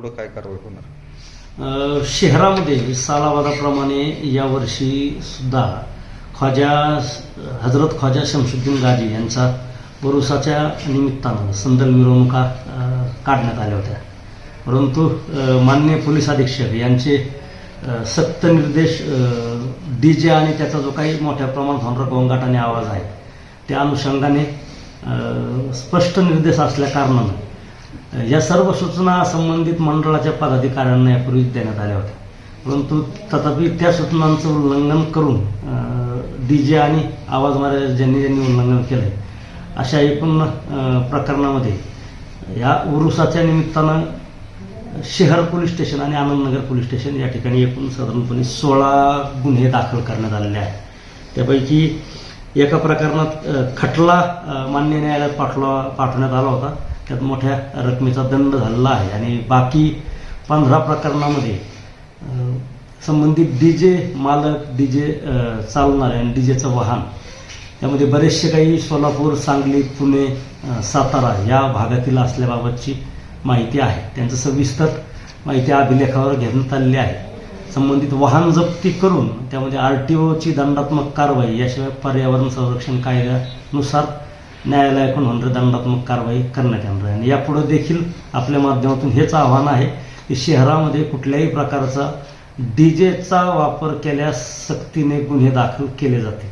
पुढे काय कारवाई होणार? शहरामध्ये सालाबादाप्रमाणे यावर्षी सुद्धा हजरत ख्वाजा शमशुद्दीन गाजी यांचा उरुसाच्या निमित्तानं संदल मिरवणुका काढण्यात आल्या होत्या. परंतु माननीय पोलीस अधीक्षक यांचे सक्त निर्देश DJ आणि त्याचा जो काही मोठ्या प्रमाणात होणारा गोंगाटाने आवाज आहे त्या अनुषंगाने स्पष्ट निर्देश असल्या कारणानं या सर्व सूचना संबंधित मंडळाच्या पदाधिकाऱ्यांना यापूर्वीच देण्यात आल्या होत्या. परंतु तथापि त्या सूचनांचं उल्लंघन करून DJ आणि आवाज मारे ज्यांनी उल्लंघन केलं अशा एकूण प्रकरणामध्ये या उरुसाच्या निमित्तानं शहर पोलीस स्टेशन आणि आनंदनगर पोलीस स्टेशन या ठिकाणी एकूण साधारणपणे 16 गुन्हे दाखल करण्यात आलेले आहेत. त्यापैकी एका प्रकरणात खटला मान्य न्यायालयात पाठवण्यात आला होता. त्यात मोठ्या रकमेचा दंड झालेला आहे आणि बाकी 15 प्रकरणामध्ये संबंधित DJ मालक, DJ चालणारे आणि DJचं वाहन त्यामध्ये बरेचसे काही सोलापूर, सांगली, पुणे, सातारा या भागातील असल्याबाबतची माहिती आहे. त्यांचं सविस्तर माहिती अभिलेखावर घेण्यात आलेली आहे. संबंधित वाहन जप्ती करून त्यामध्ये RTOची दंडात्मक कारवाई याशिवाय पर्यावरण संरक्षण कायद्यानुसार न्यायालयाकडून होणारी दंडात्मक कारवाई करण्यात येणार आहे. आणि यापुढे देखील आपल्या माध्यमातून हेच आव्हान आहे की शहरामध्ये कुठल्याही प्रकारचा DJचा वापर केल्यास सक्तीने गुन्हे दाखल केले जातील.